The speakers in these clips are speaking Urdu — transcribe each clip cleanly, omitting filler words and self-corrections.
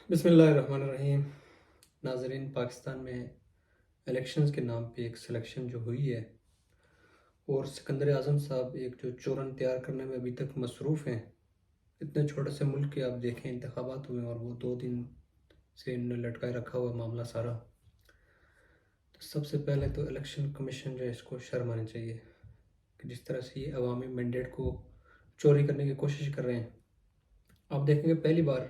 بسم اللہ الرحمن الرحیم۔ ناظرین، پاکستان میں الیکشنز کے نام پہ ایک سلیکشن جو ہوئی ہے اور سکندر اعظم صاحب ایک جو چورن تیار کرنے میں ابھی تک مصروف ہیں۔ اتنے چھوٹے سے ملک کے آپ دیکھیں انتخابات ہوئے اور وہ 2 دن سے انہوں نے لٹکائے رکھا ہوا معاملہ سارا۔ تو سب سے پہلے تو الیکشن کمیشن جو ہے اس کو شرم آنی چاہیے کہ جس طرح سے یہ عوامی مینڈیٹ کو چوری کرنے کی کوشش کر رہے ہیں۔ آپ دیکھیں گے پہلی بار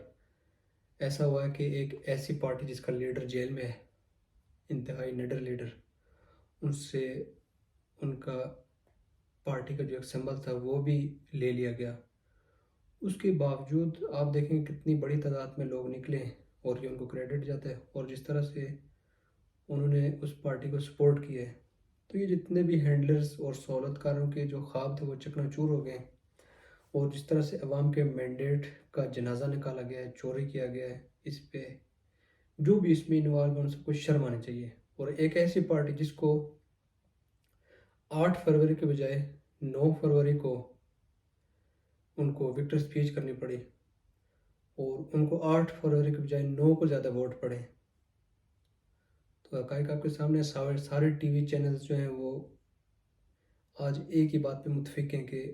ایسا ہوا ہے کہ ایک ایسی پارٹی جس کا لیڈر جیل میں ہے، انتہائی نڈر لیڈر، ان سے ان کا پارٹی کا جو ایک سمبل تھا وہ بھی لے لیا گیا۔ اس کے باوجود آپ دیکھیں کہ کتنی بڑی تعداد میں لوگ نکلے ہیں اور یہ ان کو کریڈٹ جاتا ہے، اور جس طرح سے انہوں نے اس پارٹی کو سپورٹ کیا ہے، تو یہ جتنے بھی ہینڈلرز اور سہولت کاروں کے جو خواب تھے وہ چکنا چور ہو گئے ہیں۔ اور جس طرح سے عوام کے مینڈیٹ کا جنازہ نکالا گیا ہے، چوری کیا گیا ہے، اس پہ جو بھی اس میں انوالو ہے ان سب کو شرم آنی چاہیے۔ اور ایک ایسی پارٹی جس کو 8 فروری کے بجائے 9 فروری کو ان کو وکٹر اسپیچ کرنی پڑی، اور ان کو 8 فروری کے بجائے 9 کو زیادہ ووٹ پڑے، تو حقائق آپ کے سامنے سارے ٹی وی چینلز جو ہیں وہ آج ایک ہی بات پہ متفق ہیں کہ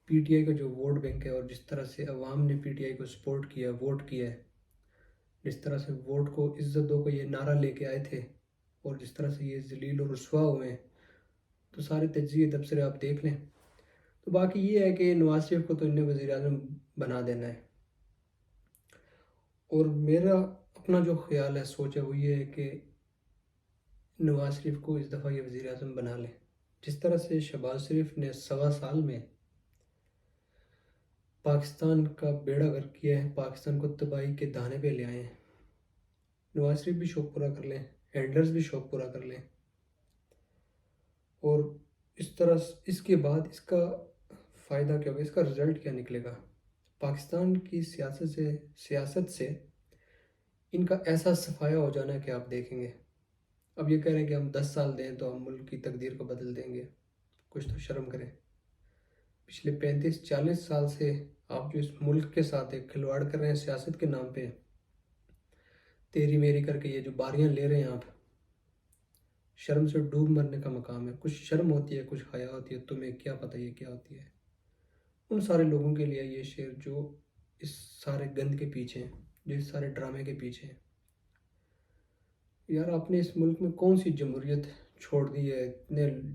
پی ٹی آئی کا جو ووٹ بینک ہے اور جس طرح سے عوام نے پی ٹی آئی کو سپورٹ کیا، ووٹ کیا ہے، جس طرح سے ووٹ کو عزت دو کو یہ نعرہ لے کے آئے تھے، اور جس طرح سے یہ ذلیل و رسوا ہوئے ہیں، تو سارے تجزیے تبصرے آپ دیکھ لیں۔ تو باقی یہ ہے کہ نواز شریف کو تو انہیں وزیر اعظم بنا دینا ہے، اور میرا اپنا جو خیال ہے، سوچ ہے، وہ یہ ہے کہ نواز شریف کو اس دفعہ یہ وزیر اعظم بنا لیں۔ جس طرح سے شہباز شریف نے 1.25 سال میں پاکستان کا بیڑا غرق کیا ہے، پاکستان کو تباہی کے دہانے پہ لے آئے ہیں، نواز شریف بھی شوق پورا کر لیں، ہینڈلرز بھی شوق پورا کر لیں، اور اس طرح اس کے بعد اس کا فائدہ کیا ہوگا، اس کا رزلٹ کیا نکلے گا۔ پاکستان کی سیاست سے ان کا ایسا صفایا ہو جانا ہے کہ آپ دیکھیں گے۔ اب یہ کہہ رہے ہیں کہ ہم 10 سال دیں تو ہم ملک کی تقدیر کو بدل دیں گے، کچھ تو شرم کریں۔ پچھلے 35-40 سال سے آپ جو اس ملک کے ساتھ ایک کھلواڑ کر رہے ہیں سیاست کے نام پہ، تیری میری کر کے یہ جو باریاں لے رہے ہیں آپ، شرم سے ڈوب مرنے کا مقام ہے۔ کچھ شرم ہوتی ہے، کچھ حیا ہوتی ہے، تمہیں کیا پتہ یہ کیا ہوتی ہے۔ ان سارے لوگوں کے لیے یہ شعر جو اس سارے گند کے پیچھے ہیں، جو اس سارے ڈرامے کے پیچھے ہیں۔ یار، آپ نے اس ملک میں کون سی جمہوریت چھوڑ دی ہے؟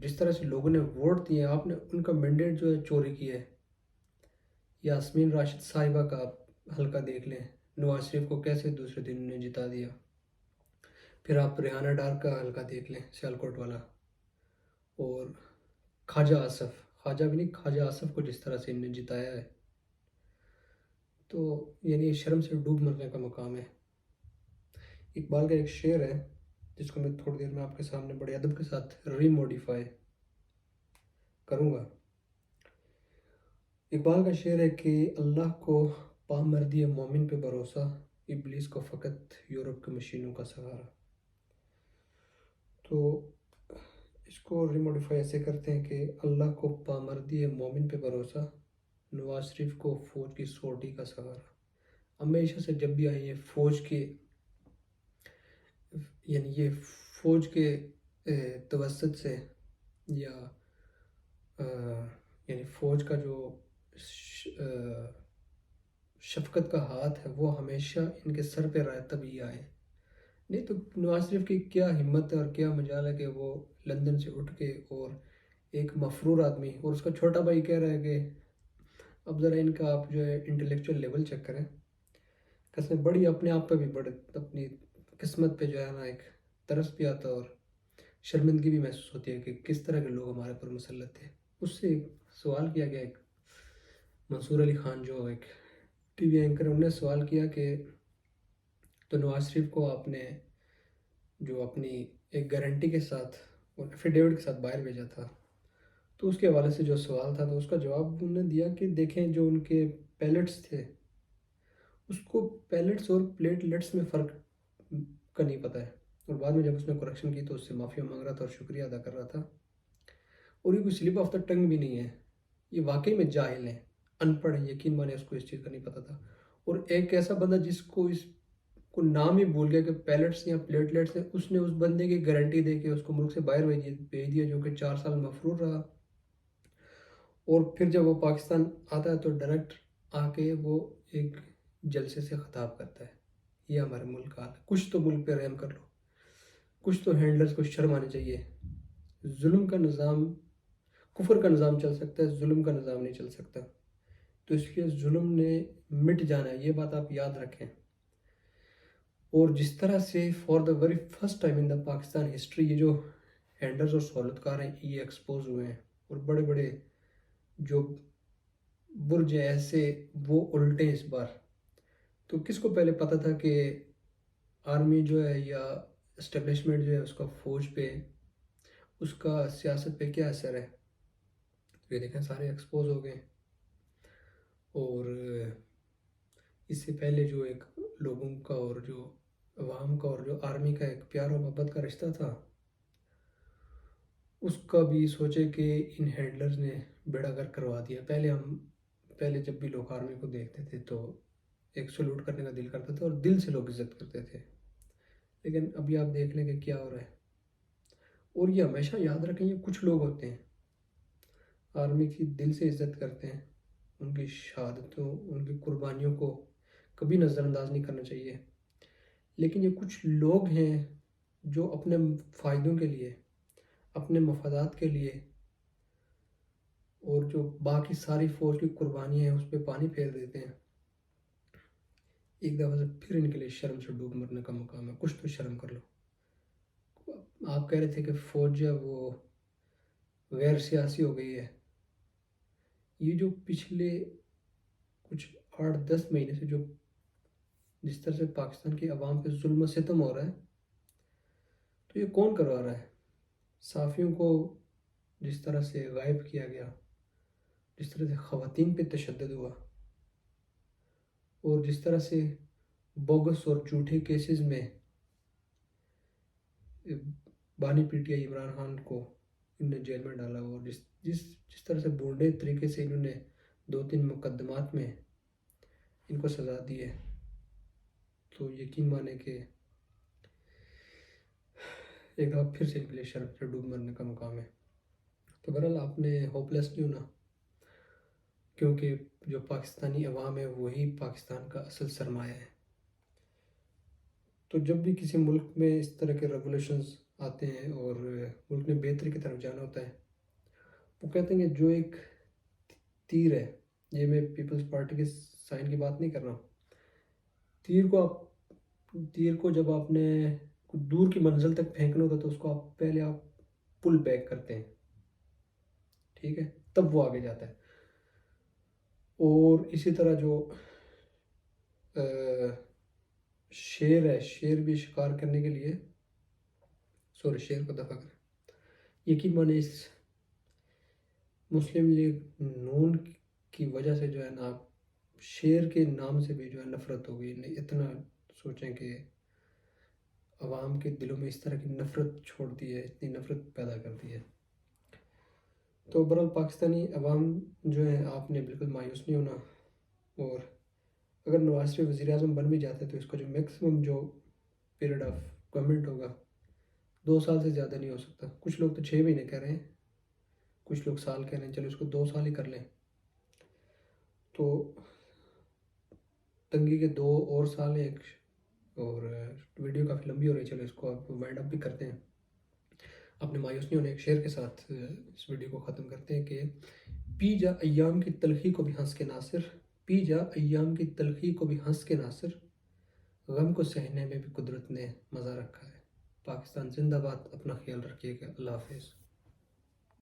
جس طرح سے لوگوں نے ووٹ دیے ہیں، آپ نے ان کا مینڈیٹ جو ہے چوری کیا ہے۔ یاسمین راشد صاحبہ کا آپ حلقہ دیکھ لیں، نواز شریف کو کیسے دوسرے دن انہیں جتا دیا۔ پھر آپ ریحانہ ڈار کا حلقہ دیکھ لیں، سیالکوٹ والا، اور خواجہ بھی نہیں، خواجہ آصف کو جس طرح سے انہیں جتایا ہے، تو یعنی شرم سے ڈوب مرنے کا مقام ہے۔ اقبال کا ایک شعر ہے جس کو میں تھوڑی دیر میں آپ کے سامنے بڑے ادب کے ساتھ ری موڈیفائی کروں گا۔ اقبال کا شعر ہے کہ اللہ کو پامردی مومن پہ بھروسہ، ابلیس کو فقط یورپ کے مشینوں کا سہارا۔ تو اس کو ری موڈیفائی ایسے کرتے ہیں کہ اللہ کو پامردی مومن پہ بھروسہ، نواز شریف کو فوج کی سوٹی کا سہارا۔ ہمیشہ سے جب بھی آئی ہے فوج کے توسط سے، یا یعنی فوج کا جو شفقت کا ہاتھ ہے وہ ہمیشہ ان کے سر پہ رہا ہے، تب یہ آئے۔ نہیں تو نواز شریف کی کیا ہمت ہے اور کیا مجال ہے کہ وہ لندن سے اٹھ کے، اور ایک مفرور آدمی، اور اس کا چھوٹا بھائی کہہ رہا ہے کہ اب ذرا ان کا آپ جو ہے انٹلیکچوئل لیول چیک کریں، قسمیں بڑی اپنے آپ پہ بھی بڑے، اپنی قسمت پہ جو ہے نا ایک ترس بھی آتا ہے اور شرمندگی بھی محسوس ہوتی ہے کہ کس طرح کے لوگ ہمارے پر مسلط تھے۔ اس سے ایک سوال کیا گیا، ایک منصور علی خان جو ایک ٹی وی اینکر، انہوں نے سوال کیا کہ تو نواز شریف کو آپ نے جو اپنی ایک گارنٹی کے ساتھ اور ایفیڈیوٹ کے ساتھ باہر بھیجا تھا، تو اس کے حوالے سے جو سوال تھا تو اس کا جواب انہوں نے دیا کہ دیکھیں جو ان کے پیلٹس تھے، اس کو پیلٹس اور پلیٹلیٹس میں فرق کا نہیں پتہ ہے، اور بعد میں جب اس نے کریکشن کی تو اس سے معافی مانگ رہا تھا اور شکریہ ادا کر رہا تھا، اور یہ کوئی سلپ آف دا ٹنگ بھی نہیں ہے، یہ واقعی میں جاہل ہیں، ان پڑھ ہیں، یقین مانے اس کو اس چیز کا نہیں پتہ تھا۔ اور ایک ایسا بندہ جس کو اس کو نام ہی بھول گیا کہ پیلٹس یا پلیٹلیٹس ہیں، اس نے اس بندے کی گارنٹی دے کے اس کو ملک سے باہر بھیج دیا، جو کہ 4 سال مفرور رہا۔ اور پھر جب وہ پاکستان آتا ہے تو ڈائریکٹ آ کے وہ ایک جلسے سے خطاب کرتا ہے، یہ ہمارے ملک کا حال ہے۔ کچھ تو ملک پہ رحم کر لو، کچھ تو ہینڈلرز کو شرم آنی چاہیے۔ ظلم کا نظام، کفر کا نظام چل سکتا ہے، ظلم کا نظام نہیں چل سکتا، تو اس لیے ظلم نے مٹ جانا ہے، یہ بات آپ یاد رکھیں۔ اور جس طرح سے for the very first time in the Pakistan history یہ جو ہینڈلرز اور سہولت کار ہیں یہ ایکسپوز ہوئے ہیں، اور بڑے بڑے جو برج ایسے وہ الٹے اس بار۔ تو کس کو پہلے پتہ تھا کہ آرمی جو ہے یا اسٹیبلشمنٹ جو ہے اس کا فوج پہ، اس کا سیاست پہ کیا اثر ہے؟ یہ دیکھیں سارے ایکسپوز ہو گئے۔ اور اس سے پہلے جو ایک لوگوں کا اور جو عوام کا اور جو آرمی کا ایک پیار و محبت کا رشتہ تھا، اس کا بھی سوچے کہ ان ہینڈلرز نے بیڑا گرک کروا دیا۔ پہلے جب بھی لوگ آرمی کو دیکھتے تھے تو ایک سلوٹ کرنے کا دل کرتا تھا اور دل سے لوگ عزت کرتے تھے، لیکن ابھی آپ دیکھ لیں کہ کیا ہو رہا ہے۔ اور یہ ہمیشہ یاد رکھیں، یہ کچھ لوگ ہوتے ہیں آرمی کی دل سے عزت کرتے ہیں، ان کی شہادتوں، ان کی قربانیوں کو کبھی نظر انداز نہیں کرنا چاہیے، لیکن یہ کچھ لوگ ہیں جو اپنے فائدوں کے لیے، اپنے مفادات کے لیے، اور جو باقی ساری فوج کی قربانیاں ہیں اس پہ پانی پھیر دیتے ہیں۔ ایک دفعہ سے پھر ان کے لیے شرم سے ڈوب مرنے کا مقام ہے، کچھ تو شرم کر لو۔ آپ کہہ رہے تھے کہ فوج جو ہے وہ غیر سیاسی ہو گئی ہے، یہ جو پچھلے کچھ 8-10 مہینے سے جو جس طرح سے پاکستان کی عوام پہ ظلم و ستم ہو رہا ہے، تو یہ کون کروا رہا ہے؟ صحافیوں کو جس طرح سے غائب کیا گیا، جس طرح سے خواتین پہ تشدد ہوا، اور جس طرح سے بوگس اور جھوٹے کیسز میں بانی P T I Imran Khan کو انہوں نے جیل میں ڈالا، اور جس طرح سے بونڈے طریقے سے انہوں نے 2-3 مقدمات میں ان کو سزا دی ہے، تو یقین مانے کہ ایک دفعہ پھر سے ان کے لیے شرم سے ڈوب مرنے کا مقام ہے۔ تو بہرحال آپ نے ہوپ لیس نہیں ہونا، کیونکہ جو پاکستانی عوام ہے وہی پاکستان کا اصل سرمایہ ہے۔ تو جب بھی کسی ملک میں اس طرح کے ریگولیشنز آتے ہیں اور ملک نے بہتری کی طرف جانا ہوتا ہے، وہ کہتے ہیں کہ جو ایک تیر ہے، یہ میں پیپلز پارٹی کے سائن کی بات نہیں کر رہا ہوں، تیر کو جب آپ نے دور کی منزل تک پھینکنا ہوتا ہے تو اس کو پہلے آپ پل بیک کرتے ہیں، ٹھیک ہے، تب وہ آگے جاتا ہے۔ اور اسی طرح جو شیر ہے، شیر بھی شکار کرنے کے لیے شیر کو دفع کریں۔ یقین مانے اس مسلم لیگ نون کی وجہ سے جو ہے نا شیر کے نام سے بھی جو ہے نفرت ہو گئی۔ اتنا سوچیں کہ عوام کے دلوں میں اس طرح کی نفرت چھوڑ دی ہے، اتنی نفرت پیدا کر دی ہے۔ تو برحال پاکستانی عوام جو ہے آپ نے بالکل مایوس نہیں ہونا، اور اگر نواز شریف وزیر اعظم بن بھی جاتے تو اس کا جو میکسیمم جو پیریڈ آف گورنمنٹ ہوگا 2 سال سے زیادہ نہیں ہو سکتا۔ کچھ لوگ تو 6 مہینے کہہ رہے ہیں، کچھ لوگ سال کہہ رہے ہیں، چلو اس کو 2 سال ہی کر لیں، تو تنگی کے 2 اور سال ایک، اور ویڈیو کافی لمبی ہو رہی ہے، چلو اس کو آپ وائنڈ اپ بھی کرتے ہیں۔ اپنے مایوس نہیں ہونے، ایک شعر کے ساتھ اس ویڈیو کو ختم کرتے ہیں کہ پی جا ایام کی تلخی کو بھی ہنس کے ناصر، پی جا ایام کی تلخی کو بھی ہنس کے ناصر، غم کو سہنے میں بھی قدرت نے مزہ رکھا ہے۔ پاکستان زندہ باد، اپنا خیال رکھیے گا، اللہ حافظ۔